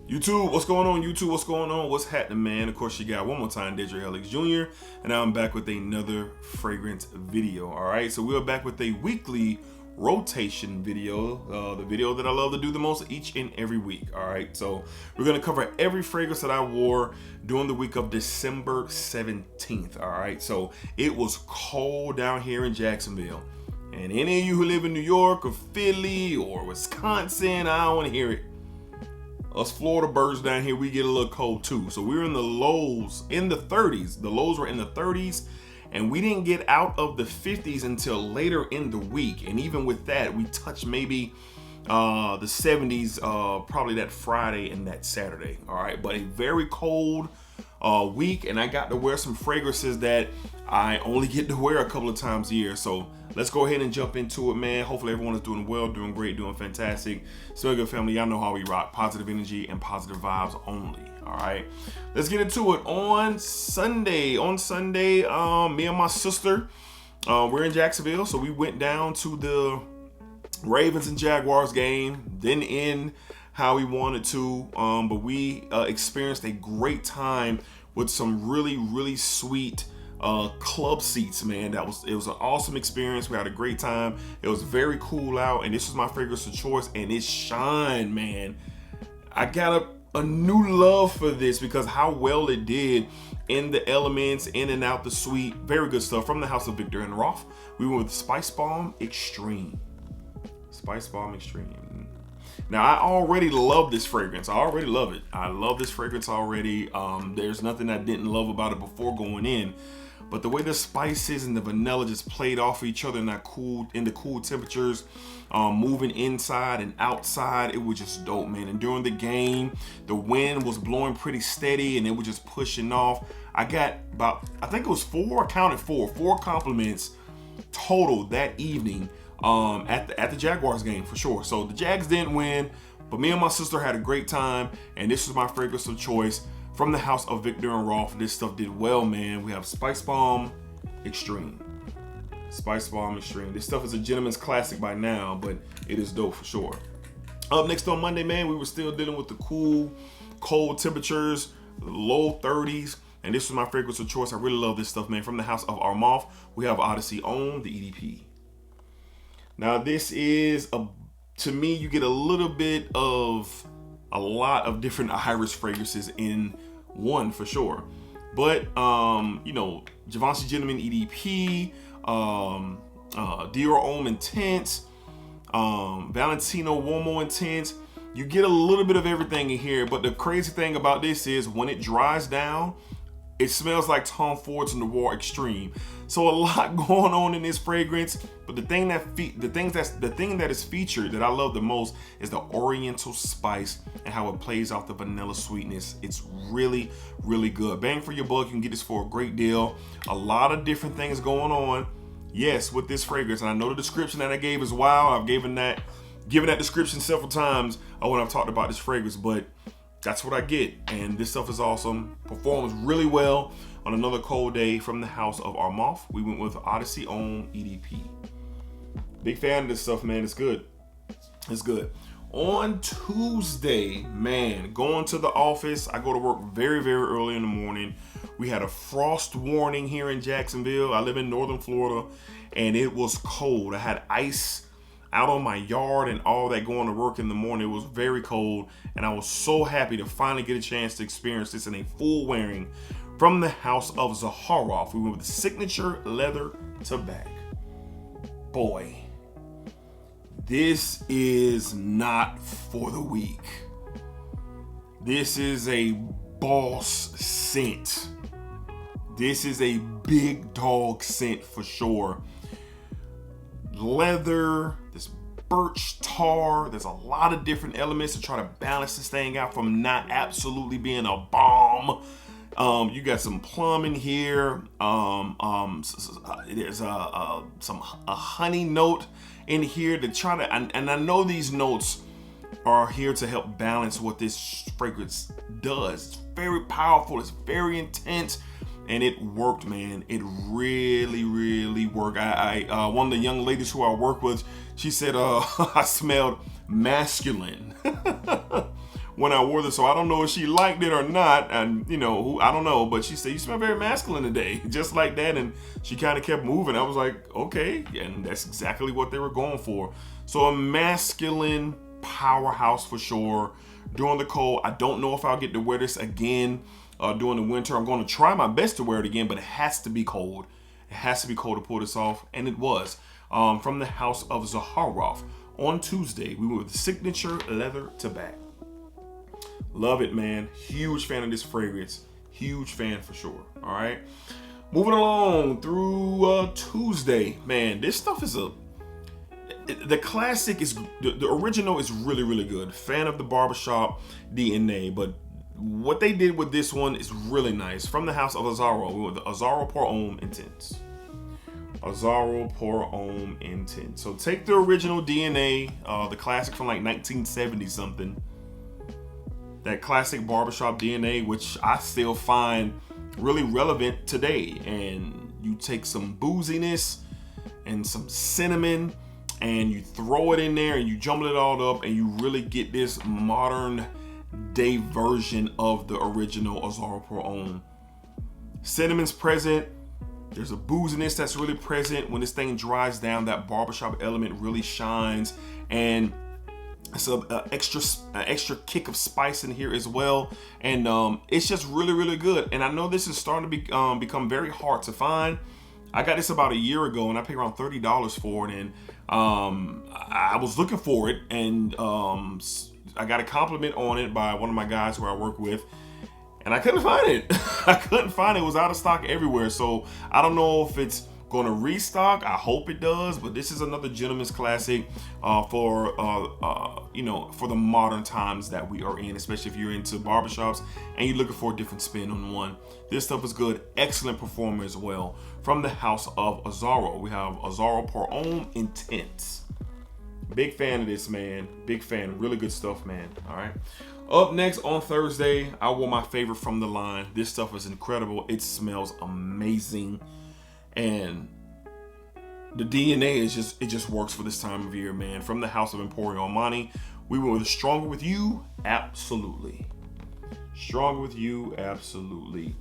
YouTube, what's going on? YouTube, what's going on? What's happening, man? Of course, you got one more time, DEDRICKHJR, and now I'm back with another fragrance video. All right, so we're back with a weekly rotation video, the video that I love to do the most each and every week. All right, so we're gonna cover every fragrance that I wore during the week of December 17th. All right, so it was cold down here in Jacksonville, and any of you who live in New York or Philly or Wisconsin, I don't want to hear it. Us Florida birds down here, we get a little cold too. So we were in the lows in the 30s. The lows were in the 30s, and we didn't get out of the 50s until later in the week. And even with that, we touched maybe the 70s probably that Friday and that Saturday. All right, but a very cold week, and I got to wear some fragrances that I only get to wear a couple of times a year. So let's go ahead and jump into it, man. Hopefully everyone is doing well, doing great, doing fantastic. So good, family. Y'all know how we rock. Positive energy and positive vibes only. All right, let's get into it. On Sunday, me and my sister, we're in Jacksonville, so we went down to the Ravens and Jaguars game. Didn't end how we wanted to, but we experienced a great time with some really sweet club seats, man. It was an awesome experience. We had a great time. It was very cool out, and this was my fragrance of choice, and it shined, man. I got a new love for this because how well it did in the elements, in and out the suite. Very good stuff from the house of Viktor and Rolf. We went with Spicebomb Extreme. Spicebomb Extreme. Now, I already love this fragrance. I already love it. I love this fragrance already. There's nothing I didn't love about it before going in. But the way the spices and the vanilla just played off of each other in the cool temperatures, moving inside and outside, it was just dope, man. And during the game, the wind was blowing pretty steady and it was just pushing off. I got about, I think it was four compliments total that evening at the Jaguars game for sure. So the Jags didn't win, but me and my sister had a great time, and this was my fragrance of choice from the house of Viktor and Rolf. This stuff did well, man. We have Spicebomb Extreme. Spicebomb Extreme. This stuff is a gentleman's classic by now, but it is dope for sure. Up next on Monday, man, we were still dealing with the cold temperatures, low 30s, and this was my fragrance of choice. I really love this stuff, man. From the house of Homme, we have Odyssey on the EDP. Now, this is, to me, you get a little bit of a lot of different iris fragrances in one for sure. But, you know, Givenchy Gentleman EDP, Dior Homme Intense, Valentino Uomo Intense. You get a little bit of everything in here. But the crazy thing about this is when it dries down, it smells like Tom Ford's Noir Extreme. So a lot going on in this fragrance, but the thing that is featured that I love the most is the oriental spice and how it plays off the vanilla sweetness. It's really good. Bang for your buck. You can get this for a great deal. A lot of different things going on, yes, with this fragrance. And I know the description that I gave is wild. I've given that description several times when I've talked about this fragrance, but that's what I get, and this stuff is awesome. Performs really well on another cold day from the house of Homme. We went with Odyssey on EDP. Big fan of this stuff, man. It's good. It's good. On Tuesday, man, going to the office. I go to work very early in the morning. We had a frost warning here in Jacksonville. I live in northern Florida, and it was cold. I had ice out on my yard and all that going to work in the morning. It was very cold, and I was so happy to finally get a chance to experience this in a full wearing from the house of Azzaro. We went with the signature leather to bag. Boy, this is not for the weak. This is a boss scent. This is a big dog scent for sure. Leather, this birch tar, there's a lot of different elements to try to balance this thing out from not absolutely being a bomb. You got some plum in here. There's a honey note in here to try to, and I know these notes are here to help balance what this fragrance does. It's very powerful. It's very intense. And it worked, man. It really worked. One of the young ladies who I work with, she said, I smelled masculine when I wore this, so I don't know if she liked it or not. And you know, I don't know, but she said, "You smell very masculine today," just like that. And she kind of kept moving. I was like, okay, and that's exactly what they were going for. So a masculine powerhouse for sure. During the cold, I don't know if I'll get to wear this again during the winter. I'm going to try my best to wear it again, but it has to be cold. It has to be cold to pull this off, and it was. From the house of Azzaro. On Tuesday, we went with the signature leather to back. Love it, man. Huge fan of this fragrance. Huge fan for sure. All right. Moving along through Tuesday, man. This stuff is the classic is the original is really, really good. Fan of the barbershop DNA, but what they did with this one is really nice. From the house of Azzaro, we went with the Azzaro Pour Homme Intense. Azzaro Pour Homme Intense. So take the original DNA, the classic from like 1970 something. That classic barbershop DNA, which I still find really relevant today. And you take some booziness and some cinnamon and you throw it in there and you jumble it all up and you really get this modern day version of the original Azzaro Pour Homme. Cinnamon's present. There's a booziness that's really present. When this thing dries down, that barbershop element really shines, and it's an extra kick of spice in here as well. And it's just really, really good. And I know this is starting to become very hard to find. I got this about a year ago, and I paid around $30 for it. And I was looking for it, and I got a compliment on it by one of my guys who I work with. And I couldn't find it. I couldn't find it. It was out of stock everywhere. So I don't know if it's going to restock. I hope it does. But this is another gentleman's classic for the modern times that we are in, especially if you're into barbershops and you're looking for a different spin on one. This stuff is good. Excellent performer as well. From the house of Azzaro, we have Azzaro Pour Homme Intense. Big fan of this, man. Big fan. Really good stuff, man. All right. Up next on Thursday, I wore my favorite from the line. This stuff is incredible. It smells amazing. And the DNA is just works for this time of year, man. From the house of Emporio Armani, we went with Stronger With You, absolutely. Stronger With You, absolutely.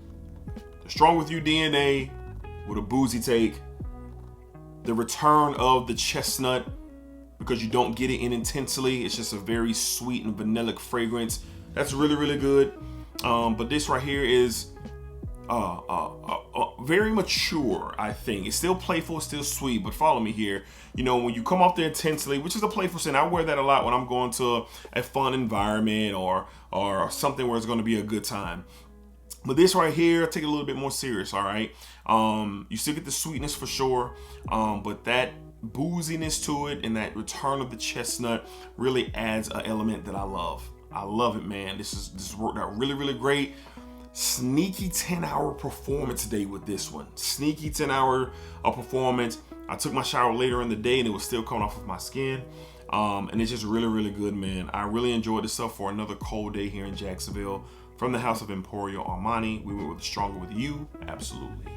The Stronger With You DNA with a boozy take. The return of the chestnut, because you don't get it in intensely. It's just a very sweet and vanillic fragrance. That's really, really good. But this right here is very mature, I think. It's still playful, it's still sweet, but follow me here. You know, when you come off there intensely, which is a playful scent, I wear that a lot when I'm going to a fun environment or something where it's going to be a good time. But this right here, I take it a little bit more serious, all right? You still get the sweetness for sure, but that booziness to it and that return of the chestnut really adds an element that I love. I love it, man. This worked out really, really great. Sneaky 10-hour performance day with this one. Sneaky 10-hour performance. I took my shower later in the day and it was still coming off of my skin. And it's just really, really good, man. I really enjoyed this stuff for another cold day here in Jacksonville. From the house of Emporio Armani, we went with Stronger With You, absolutely.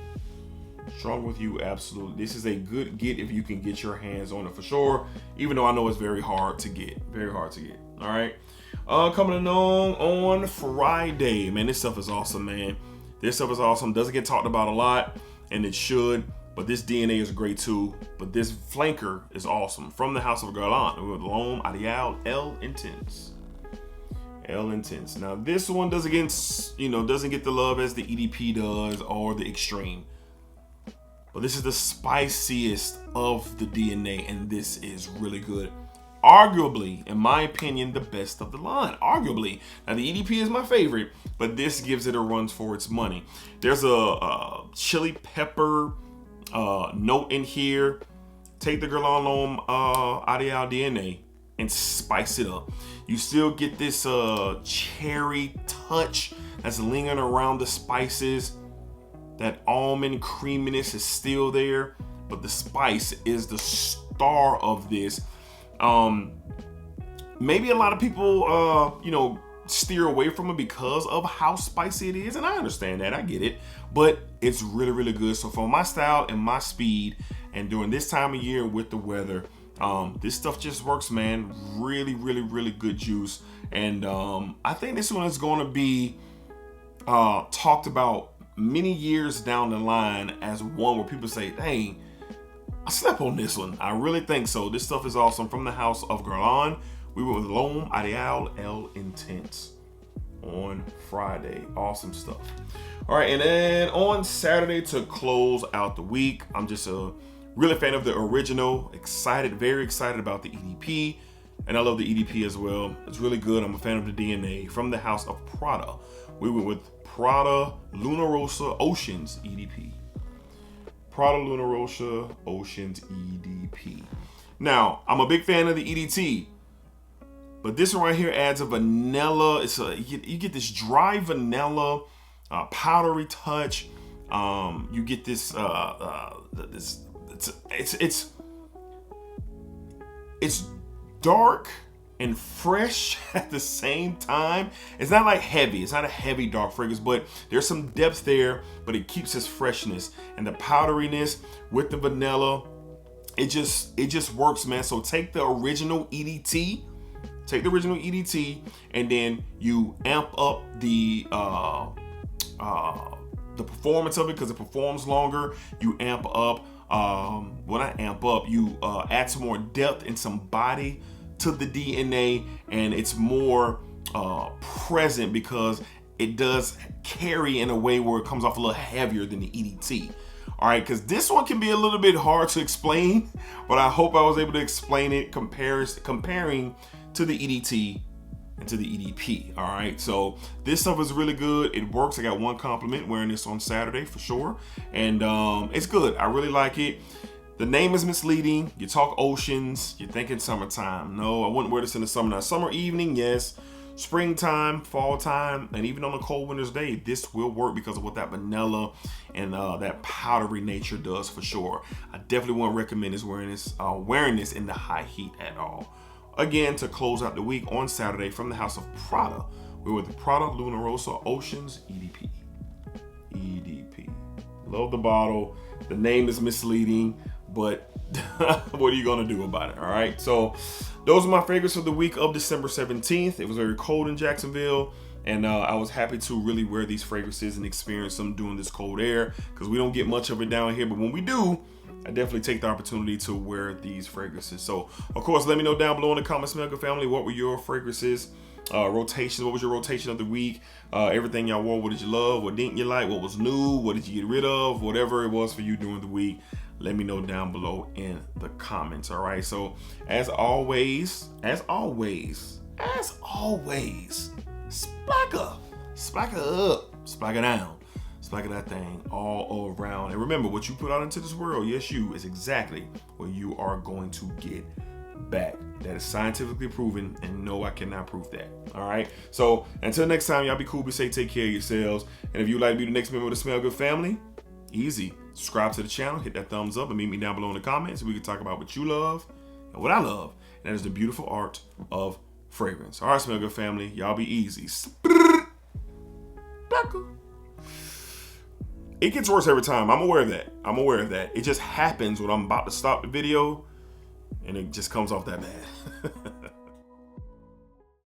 Stronger With You, absolutely. This is a good get if you can get your hands on it for sure, even though I know it's very hard to get. Very hard to get. All right. Coming along on Friday, man, this stuff is awesome, man. This stuff is awesome. Doesn't get talked about a lot, and it should, but this DNA is great too. But this flanker is awesome. From the house of Garland, with L'Homme Ideal L Intense. L Intense. Now this one doesn't get the love as the EDP does or the Extreme. But this is the spiciest of the DNA, and this is really good. Arguably, in my opinion, the best of the line. Arguably. Now, the EDP is my favorite, but this gives it a run for its money. There's a chili pepper note in here. Take the L'Homme Ideal DNA and spice it up. You still get this cherry touch that's lingering around the spices. That almond creaminess is still there, but the spice is the star of this. Maybe a lot of people, steer away from it because of how spicy it is, and I understand that, I get it, but it's really, really good. So for my style and my speed, and during this time of year with the weather, This stuff just works, man. Really, really, really good juice. And I think this one is going to be talked about many years down the line as one where people say, dang, I slept on this one. I really think so. This stuff is awesome. From the house of Guerlain, we went with L'Homme Ideal El Intense on Friday. Awesome stuff. All right, and then on Saturday to close out the week, I'm just a really fan of the original. Excited, very excited about the EDP. And I love the EDP as well. It's really good. I'm a fan of the DNA. From the house of Prada, we went with Prada Luna Rossa Oceans EDP. Prada Luna Rossa Oceans EDP. Now, I'm a big fan of the EDT, but this one right here adds a vanilla. You get this dry vanilla, powdery touch. You get this it's dark and fresh at the same time. It's not like heavy. It's not a heavy dark fragrance, but there's some depth there, but it keeps its freshness and the powderiness with the vanilla. It just works, man. So take the original EDT, and then you amp up the performance of it because it performs longer. You amp up, you add some more depth and some body to the DNA, and it's more present because it does carry in a way where it comes off a little heavier than the EDT. All right, because this one can be a little bit hard to explain, but I hope I was able to explain it comparing to the EDT and to the EDP. All right, so this stuff is really good. It works. I got one compliment wearing this on Saturday for sure, and it's good. I really like it. The name is misleading. You talk oceans, you're thinking summertime. No, I wouldn't wear this in the summer. Now, summer evening, yes. Springtime, fall time, and even on a cold winter's day, this will work because of what that vanilla and that powdery nature does for sure. I definitely wouldn't recommend wearing this in the high heat at all. Again, to close out the week on Saturday from the house of Prada, we're with the Prada Luna Rossa Oceans EDP. EDP. Love the bottle. The name is misleading, but what are you gonna do about it? All right, so those are my favorites for the week of December 17th. It was very cold in Jacksonville, and I was happy to really wear these fragrances and experience them during this cold air because we don't get much of it down here, but when we do, I definitely take the opportunity to wear these fragrances. So of course, let me know down below in the comments, Smell Good family, what were your fragrances, rotations? What was your rotation of the week? Everything y'all wore, what did you love? What didn't you like? What was new? What did you get rid of? Whatever it was for you during the week, let me know down below in the comments. All right, so as always, splack up, splack it down, splack that thing all around. And remember, what you put out into this world, yes, you, is exactly what you are going to get back. That is scientifically proven, and no, I cannot prove that. All right, so until next time, y'all be cool, be safe, take care of yourselves. And if you'd like to be the next member of the Smell Good family, easy. Subscribe to the channel, hit that thumbs up, and meet me down below in the comments so we can talk about what you love and what I love. And that is the beautiful art of fragrance. All right, Smell Good family, y'all be easy. It gets worse every time. I'm aware of that. It just happens when I'm about to stop the video, and it just comes off that bad.